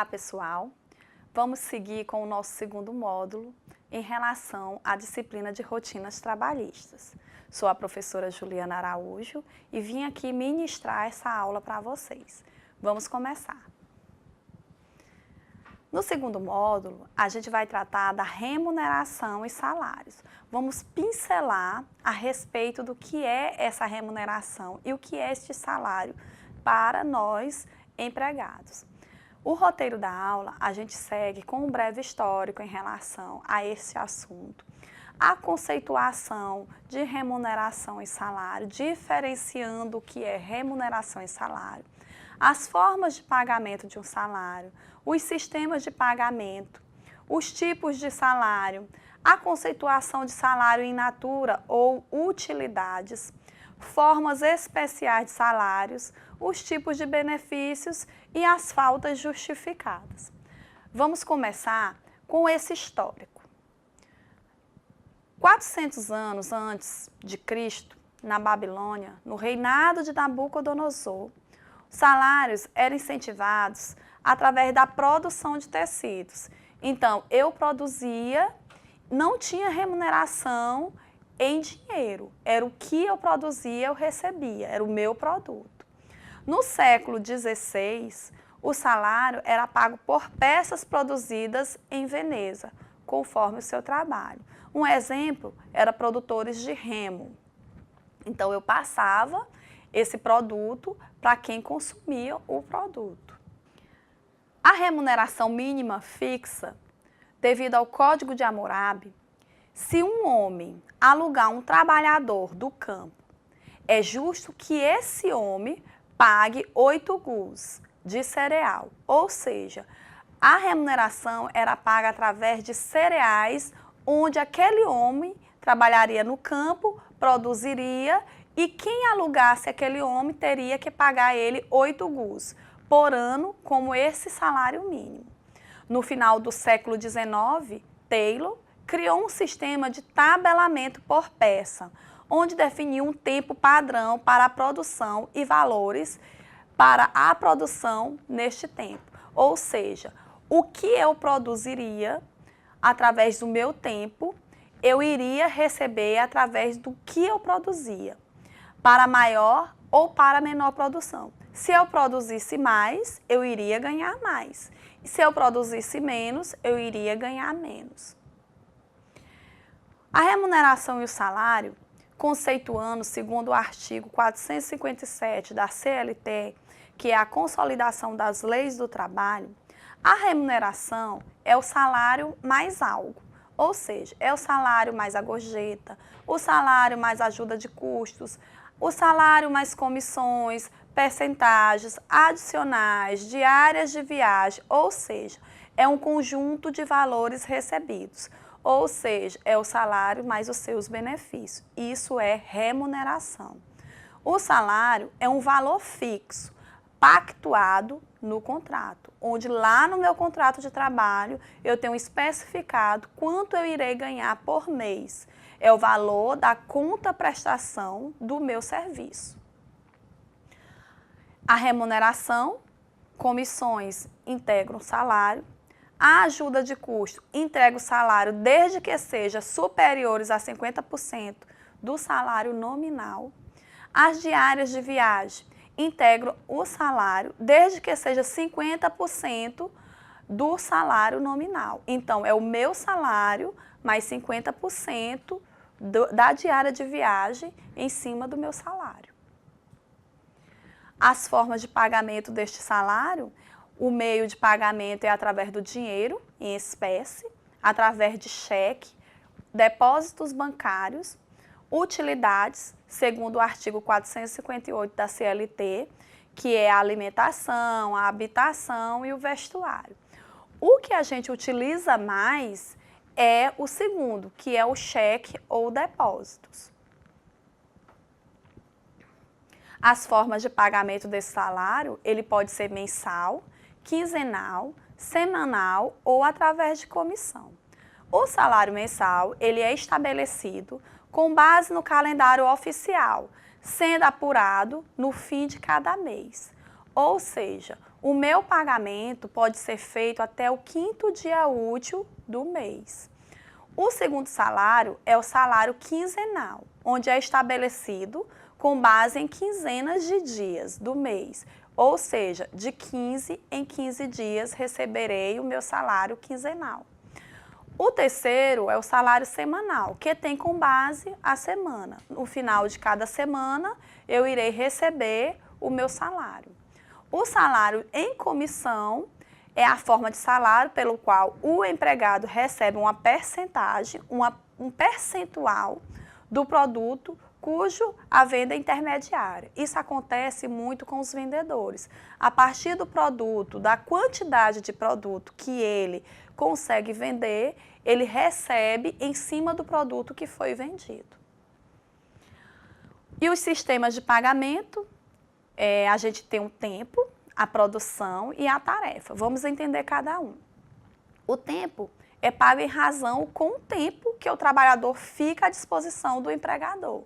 pessoal, vamos seguir com o nosso segundo módulo em relação à disciplina de rotinas trabalhistas. Sou a professora Juliana Araújo e vim aqui ministrar essa aula para vocês. Vamos começar. No segundo módulo, a gente vai tratar da remuneração e salários. Vamos pincelar a respeito do que é essa remuneração e o que é este salário para nós empregados. O roteiro da aula a gente segue com um breve histórico em relação a esse assunto, a conceituação de remuneração e salário, diferenciando o que é remuneração e salário, as formas de pagamento de um salário, os sistemas de pagamento, os tipos de salário, a conceituação de salário in natura ou utilidades, formas especiais de salários, os tipos de benefícios e as faltas justificadas. Vamos começar com esse histórico. 400 anos antes de Cristo, na Babilônia, no reinado de Nabucodonosor, salários eram incentivados através da produção de tecidos. Então, eu produzia, não tinha remuneração em dinheiro. Era o que eu produzia, eu recebia, era o meu produto. No século XVI, o salário era pago por peças produzidas em Veneza, conforme o seu trabalho. Um exemplo era produtores de remo. Então, eu passava esse produto para quem consumia o produto. A remuneração mínima fixa, devido ao Código de Hammurabi, se um homem alugar um trabalhador do campo, é justo que esse homem pague 8 gus de cereal, ou seja, a remuneração era paga através de cereais, onde aquele homem trabalharia no campo, produziria, e quem alugasse aquele homem teria que pagar ele 8 gus por ano, como esse salário mínimo. No final do século XIX, Taylor criou um sistema de tabelamento por peça, onde definiu um tempo padrão para a produção e valores para a produção neste tempo. Ou seja, o que eu produziria através do meu tempo, eu iria receber através do que eu produzia, para maior ou para menor produção. Se eu produzisse mais, eu iria ganhar mais. E se eu produzisse menos, eu iria ganhar menos. A remuneração e o salário, conceituando segundo o artigo 457 da CLT, que é a consolidação das leis do trabalho, a remuneração é o salário mais algo, ou seja, é o salário mais a gorjeta, o salário mais ajuda de custos, o salário mais comissões, percentagens, adicionais, diárias de viagem, ou seja, é um conjunto de valores recebidos. Ou seja, é o salário mais os seus benefícios. Isso é remuneração. O salário é um valor fixo, pactuado no contrato, onde lá no meu contrato de trabalho eu tenho especificado quanto eu irei ganhar por mês. É o valor da contraprestação do meu serviço. A remuneração, comissões integram o salário. A ajuda de custo entrega o salário desde que seja superiores a 50% do salário nominal. As diárias de viagem integram o salário desde que seja 50% do salário nominal. Então, é o meu salário mais 50% da diária de viagem em cima do meu salário. As formas de pagamento deste salário, o meio de pagamento é através do dinheiro em espécie, através de cheque, depósitos bancários, utilidades, segundo o artigo 458 da CLT, que é a alimentação, a habitação e o vestuário. O que a gente utiliza mais é o segundo, que é o cheque ou depósitos. As formas de pagamento desse salário, ele pode ser mensal, quinzenal, semanal ou através de comissão. O salário mensal, ele é estabelecido com base no calendário oficial, sendo apurado no fim de cada mês. Ou seja, o meu pagamento pode ser feito até o 5º dia útil do mês. O segundo salário é o salário quinzenal, onde é estabelecido com base em quinzenas de dias do mês. Ou seja, de 15 em 15 dias receberei o meu salário quinzenal. O terceiro é o salário semanal, que tem com base a semana. No final de cada semana, eu irei receber o meu salário. O salário em comissão é a forma de salário pelo qual o empregado recebe uma percentagem, um percentual do produto cujo a venda é intermediária. Isso acontece muito com os vendedores. A partir do produto, da quantidade de produto que ele consegue vender, ele recebe em cima do produto que foi vendido. E os sistemas de pagamento, a gente tem um tempo, a produção e a tarefa. Vamos entender cada um. O tempo é pago em razão com o tempo que o trabalhador fica à disposição do empregador.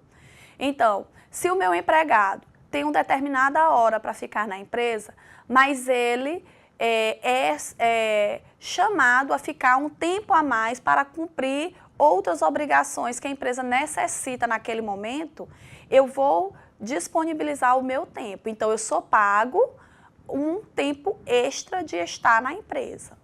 Então, se o meu empregado tem uma determinada hora para ficar na empresa, mas ele é chamado a ficar um tempo a mais para cumprir outras obrigações que a empresa necessita naquele momento, eu vou disponibilizar o meu tempo. Então, eu sou pago um tempo extra de estar na empresa.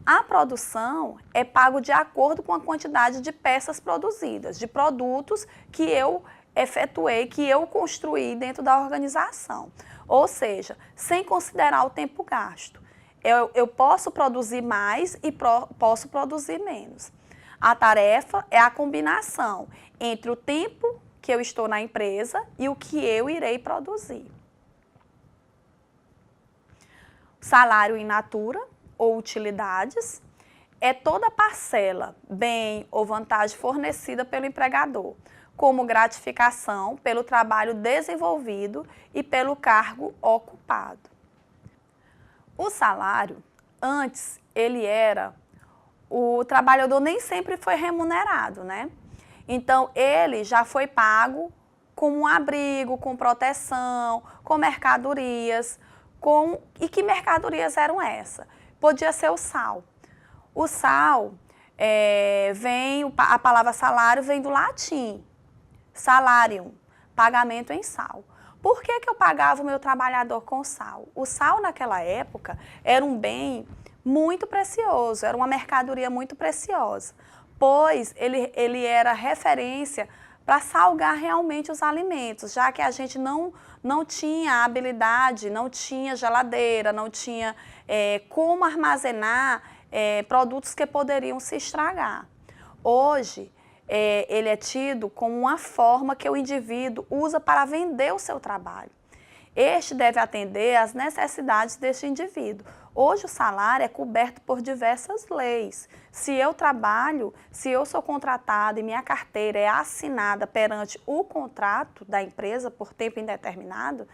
A produção é pago de acordo com a quantidade de peças produzidas, de produtos que eu efetuei, que eu construí dentro da organização. Ou seja, sem considerar o tempo gasto. Eu posso produzir mais e posso produzir menos. A tarefa é a combinação entre o tempo que eu estou na empresa e o que eu irei produzir. Salário in natura ou utilidades é toda parcela, bem ou vantagem fornecida pelo empregador, como gratificação pelo trabalho desenvolvido e pelo cargo ocupado. O salário, antes, o trabalhador nem sempre foi remunerado, né? Então, ele já foi pago com um abrigo, com proteção, com mercadorias, e que mercadorias eram essas? Podia ser o sal. O sal, a palavra salário vem do latim, salarium, pagamento em sal. Por que eu pagava o meu trabalhador com sal? O sal, naquela época, era um bem muito precioso, era uma mercadoria muito preciosa, pois ele era referência para salgar realmente os alimentos, já que a gente não tinha habilidade, não tinha geladeira, não tinha como armazenar produtos que poderiam se estragar. Hoje, ele é tido como uma forma que o indivíduo usa para vender o seu trabalho. Este deve atender às necessidades deste indivíduo. Hoje o salário é coberto por diversas leis. Se eu trabalho, se eu sou contratada e minha carteira é assinada perante o contrato da empresa por tempo indeterminado,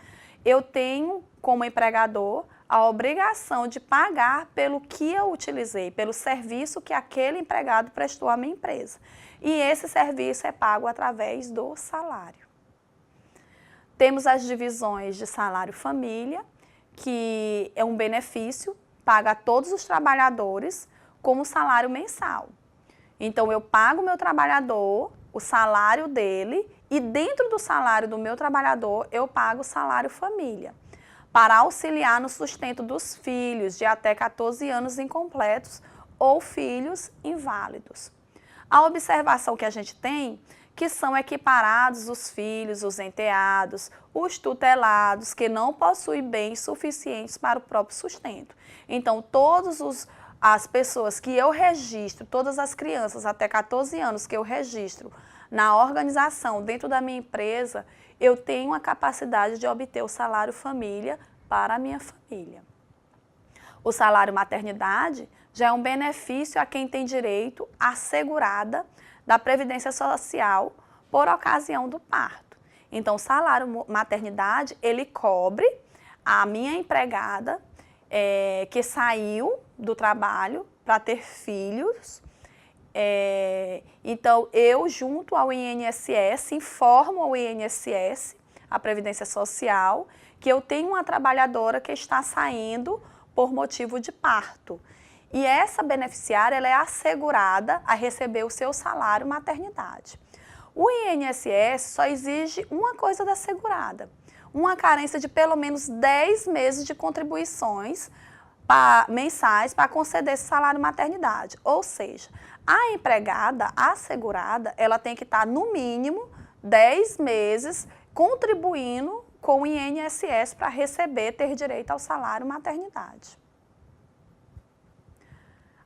eu tenho, como empregador, a obrigação de pagar pelo que eu utilizei, pelo serviço que aquele empregado prestou à minha empresa. E esse serviço é pago através do salário. Temos as divisões de salário-família, que é um benefício, paga a todos os trabalhadores como salário mensal. Então, eu pago o meu trabalhador, o salário dele, e dentro do salário do meu trabalhador, eu pago o salário-família, para auxiliar no sustento dos filhos de até 14 anos incompletos ou filhos inválidos. A observação que a gente tem que são equiparados os filhos, os enteados, os tutelados, que não possuem bens suficientes para o próprio sustento. Então, as pessoas que eu registro, todas as crianças até 14 anos que eu registro na organização, dentro da minha empresa, eu tenho a capacidade de obter o salário família para a minha família. O salário maternidade já é um benefício a quem tem direito assegurada da Previdência Social por ocasião do parto. Então, o salário maternidade, ele cobre a minha empregada que saiu do trabalho para ter filhos. Então, eu, junto ao INSS, informo ao INSS a Previdência Social, que eu tenho uma trabalhadora que está saindo por motivo de parto. E essa beneficiária ela é assegurada a receber o seu salário maternidade. O INSS só exige uma coisa da segurada, uma carência de pelo menos 10 meses de contribuições mensais para conceder esse salário maternidade. Ou seja, a empregada, a assegurada, ela tem que estar no mínimo 10 meses contribuindo com o INSS para receber, ter direito ao salário maternidade.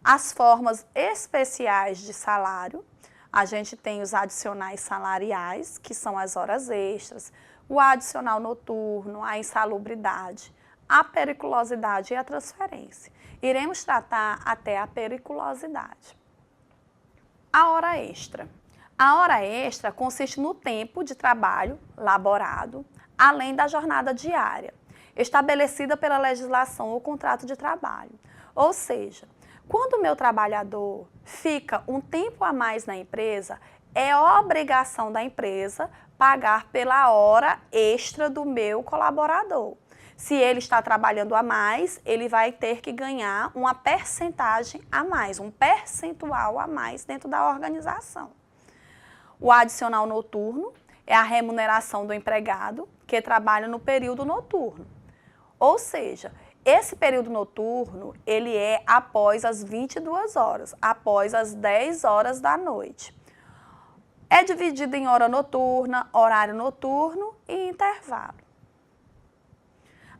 As formas especiais de salário, a gente tem os adicionais salariais, que são as horas extras, o adicional noturno, a insalubridade, a periculosidade e a transferência. Iremos tratar até a periculosidade. A hora extra. A hora extra consiste no tempo de trabalho laborado, além da jornada diária, estabelecida pela legislação ou contrato de trabalho. Ou seja, quando o meu trabalhador fica um tempo a mais na empresa, é obrigação da empresa pagar pela hora extra do meu colaborador. Se ele está trabalhando a mais, ele vai ter que ganhar uma percentagem a mais, um percentual a mais dentro da organização. O adicional noturno é a remuneração do empregado que trabalha no período noturno. Ou seja, esse período noturno, ele é após as 22 horas, após as 10 horas da noite. É dividido em hora noturna, horário noturno e intervalo.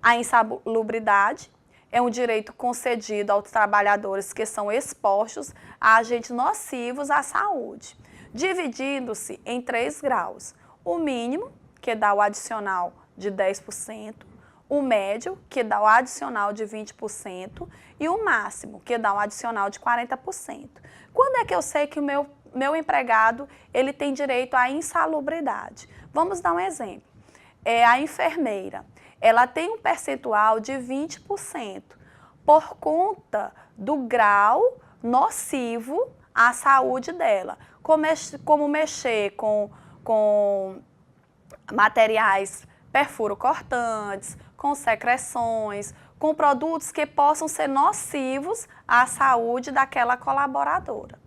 A insalubridade é um direito concedido aos trabalhadores que são expostos a agentes nocivos à saúde, dividindo-se em 3 graus. O mínimo, que dá o adicional de 10%, o médio, que dá o adicional de 20%, e o máximo, que dá um adicional de 40%. Quando é que eu sei que o meu empregado ele tem direito à insalubridade? Vamos dar um exemplo. A enfermeira, ela tem um percentual de 20% por conta do grau nocivo à saúde dela, como mexer com materiais perfuro-cortantes, com secreções, com produtos que possam ser nocivos à saúde daquela colaboradora.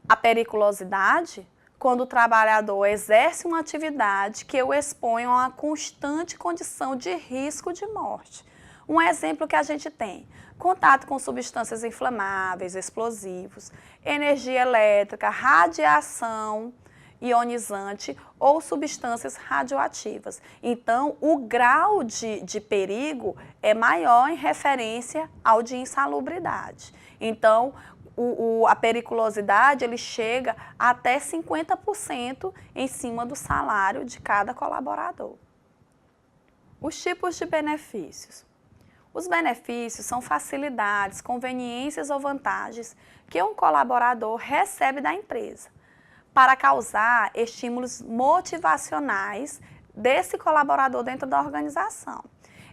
A periculosidade, quando o trabalhador exerce uma atividade que o expõe a uma constante condição de risco de morte. Um exemplo que a gente tem: contato com substâncias inflamáveis, explosivos, energia elétrica, radiação ionizante ou substâncias radioativas. Então, o grau de perigo é maior em referência ao de insalubridade. Então, a periculosidade ele chega até 50% em cima do salário de cada colaborador. Os tipos de benefícios. Os benefícios são facilidades, conveniências ou vantagens que um colaborador recebe da empresa, para causar estímulos motivacionais desse colaborador dentro da organização.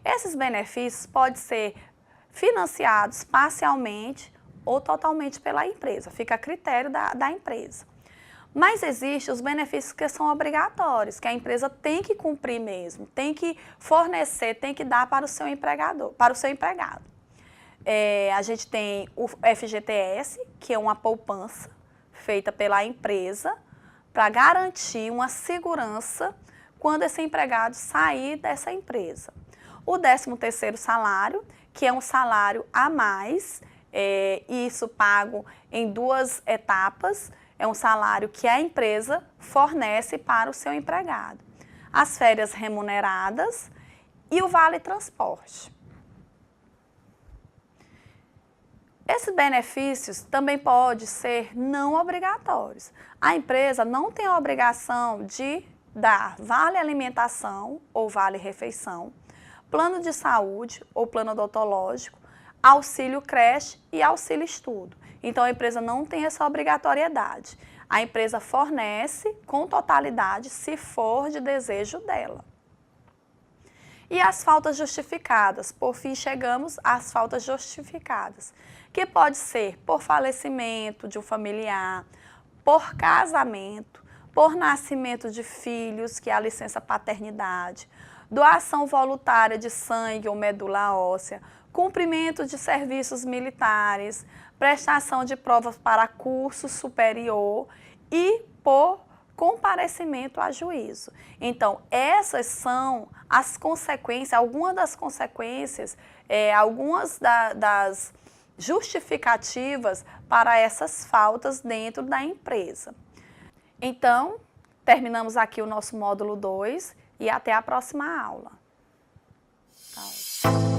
Esses benefícios podem ser financiados parcialmente ou totalmente pela empresa, fica a critério da empresa. Mas existem os benefícios que são obrigatórios, que a empresa tem que cumprir mesmo, tem que fornecer, tem que dar para o seu empregado. A gente tem o FGTS, que é uma poupança feita pela empresa para garantir uma segurança quando esse empregado sair dessa empresa. O 13º salário, que é um salário a mais, isso pago em 2 etapas, é um salário que a empresa fornece para o seu empregado. As férias remuneradas e o vale transporte. Esses benefícios também podem ser não obrigatórios. A empresa não tem a obrigação de dar vale alimentação ou vale refeição, plano de saúde ou plano odontológico, auxílio creche e auxílio estudo. Então, a empresa não tem essa obrigatoriedade. A empresa fornece com totalidade, se for de desejo dela. E as faltas justificadas. Por fim, chegamos às faltas justificadas, que pode ser por falecimento de um familiar, por casamento, por nascimento de filhos, que é a licença paternidade, doação voluntária de sangue ou medula óssea, cumprimento de serviços militares, prestação de provas para curso superior e por comparecimento a juízo. Então, essas são as consequências, algumas das consequências, algumas das justificativas para essas faltas dentro da empresa. Então, terminamos aqui o nosso módulo 2 e até a próxima aula. Tá.